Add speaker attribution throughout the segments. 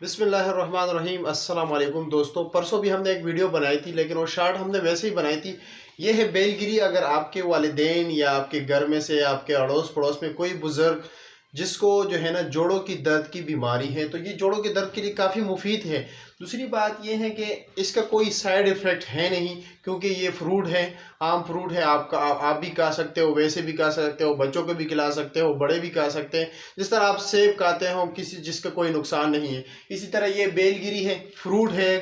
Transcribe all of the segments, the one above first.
Speaker 1: बिस्मिल्लाहिर्रहमानिर्रहीम अस्सलाम वालेकुम दोस्तों। परसों भी हमने एक वीडियो बनाई थी, लेकिन वो शार्ट हमने वैसे ही बनाई थी। ये है बेलगिरी। अगर आपके वालिदैन या आपके घर में से आपके अड़ोस पड़ोस में कोई बुजुर्ग जिसको जो है ना जोड़ों की दर्द की बीमारी है, तो ये जोड़ों के दर्द के लिए काफ़ी मुफीद है। दूसरी बात ये है कि इसका कोई साइड इफ़ेक्ट है नहीं, क्योंकि ये फ्रूट है, आम फ्रूट है। आप भी खा सकते हो, वैसे भी खा सकते हो, बच्चों को भी खिला सकते हो, बड़े भी खा सकते हैं। जिस तरह आप सेब खाते हो, किसी जिसका कोई नुकसान नहीं है, इसी तरह ये बेलगिरी है, फ्रूट है,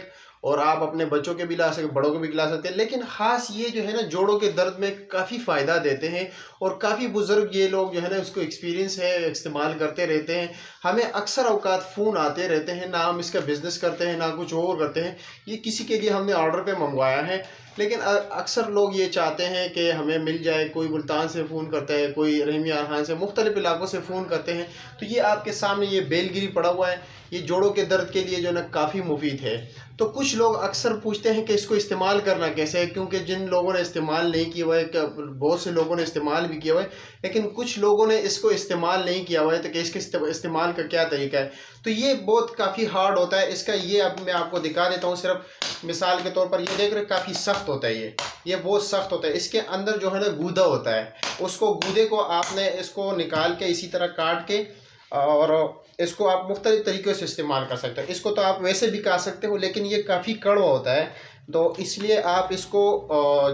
Speaker 1: और आप अपने बच्चों के भी ला सकते, बड़ों को भी खिला सकते हैं। लेकिन खास ये जो है ना जोड़ों के दर्द में काफ़ी फ़ायदा देते हैं, और काफ़ी बुजुर्ग ये लोग जो है ना उसको एक्सपीरियंस है, इस्तेमाल करते रहते हैं। हमें अक्सर औकात फ़ोन आते रहते हैं, ना हम इसका बिज़नेस करते हैं ना कुछ और करते हैं। ये किसी के लिए हमने ऑर्डर पे मंगवाया है, लेकिन अक्सर लोग ये चाहते हैं कि हमें मिल जाए। कोई मुल्तान से फ़ोन करता है, कोई रहीम यार खान से, मुख्तलिफ इलाकों से फ़ोन करते हैं। तो ये आपके सामने ये बेलगिरी पड़ा हुआ है। ये जोड़ों के दर्द के लिए जो है ना काफ़ी मुफीद है। तो कुछ लोग अक्सर पूछते हैं कि इसको इस्तेमाल करना कैसे है, क्योंकि जिन लोगों ने इस्तेमाल नहीं किया हुआ है, बहुत से लोगों ने इस्तेमाल भी किया हुआ है, लेकिन कुछ लोगों ने इसको इस्तेमाल नहीं किया हुआ है। तो कि इसके इस्तेमाल का क्या तरीका है, तो ये बहुत काफ़ी हार्ड होता है इसका। ये अब मैं आपको दिखा देता हूँ सिर्फ मिसाल के तौर पर। ये देख रहे, काफ़ी सख्त होता है ये बहुत सख्त होता है। इसके अंदर जो है ना गूदा होता है, उसको गूदे को आपने इसको निकाल के इसी तरह काट के, और इसको आप मुख्तलिफ तरीक़ों से इस्तेमाल कर सकते हो। इसको तो आप वैसे भी खा सकते हो, लेकिन ये काफ़ी कड़वा होता है, तो इसलिए आप इसको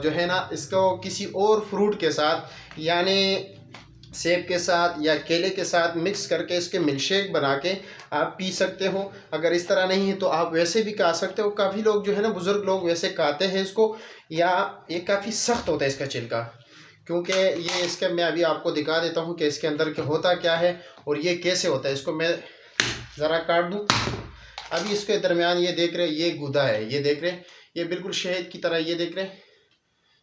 Speaker 1: जो है ना इसको किसी और फ्रूट के साथ, यानी सेब के साथ या केले के साथ मिक्स करके इसके मिल्कशेक बना के आप पी सकते हो। अगर इस तरह नहीं है तो आप वैसे भी खा सकते हो। काफ़ी लोग जो है ना बुज़ुर्ग लोग वैसे खाते हैं इसको। या ये काफ़ी सख्त होता है इसका छिलका, क्योंकि ये इसके मैं अभी आपको दिखा देता हूँ कि इसके अंदर क्या होता क्या है और ये कैसे होता है। इसको मैं ज़रा काट दूँ। अभी इसके दरमियान ये देख रहे, ये गूदा है, ये देख रहे, ये बिल्कुल शहद की तरह, ये देख रहे,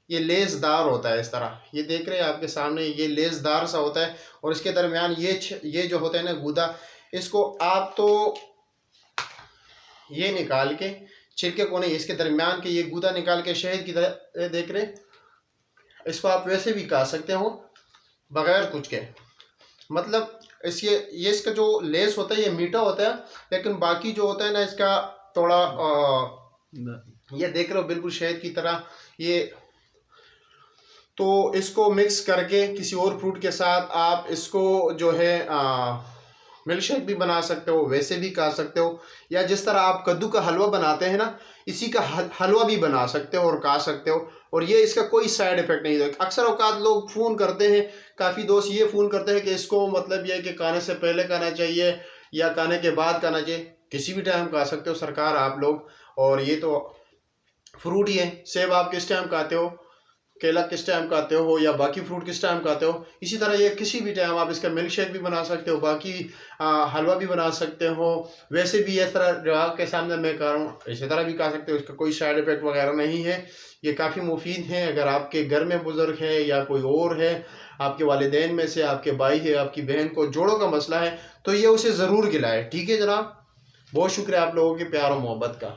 Speaker 1: ये लेसदार होता है इस तरह। ये देख रहे हैं आपके सामने, ये लेसदार सा होता है, और इसके दरमियान ये जो होता है ना गूदा, इसको आप तो ये निकाल के छिलके को नहीं, इसके दरमियान के ये गूदा निकाल के शहद की तरह देख रहे, इसको आप वैसे भी खा सकते हो बगैर कुछ के। मतलब ये इसका जो लेस होता है ये मीठा होता है, लेकिन बाकी जो होता है ना इसका थोड़ा ये देख रहे हो बिल्कुल शहद की तरह ये। तो इसको मिक्स करके किसी और फ्रूट के साथ आप इसको जो है मिल्क शेक भी बना सकते हो, वैसे भी खा सकते हो, या जिस तरह आप कद्दू का हलवा बनाते हैं ना, इसी का हलवा भी बना सकते हो और खा सकते हो। और ये इसका कोई साइड इफेक्ट नहीं है। अक्सर औकात लोग फ़ोन करते हैं, काफ़ी दोस्त ये फ़ोन करते हैं कि इसको मतलब ये है कि खाने से पहले खाना चाहिए या खाने के बाद खाना चाहिए। किसी भी टाइम खा सकते हो सरकार आप लोग। और ये तो फ्रूट ही है। सेब आप किस टाइम खाते हो, केला किस टाइम खाते हो, या बाकी फ्रूट किस टाइम खाते हो, इसी तरह ये किसी भी टाइम आप इसका मिल्क शेक भी बना सकते हो, बाकी हलवा भी बना सकते हो। वैसे भी इस तरह जो आपके सामने मैं कह रहा हूँ इसी तरह भी खा सकते हो। इसका कोई साइड इफेक्ट वगैरह नहीं है। ये काफ़ी मुफीद है। अगर आपके घर में बुजुर्ग है या कोई और है, आपके वालिदैन में से आपके भाई है, आपकी बहन को जोड़ों का मसला है, तो ये उसे ज़रूर खिलाए। ठीक है जनाब, बहुत शुक्रिया आप लोगों के प्यार और मोहब्बत का।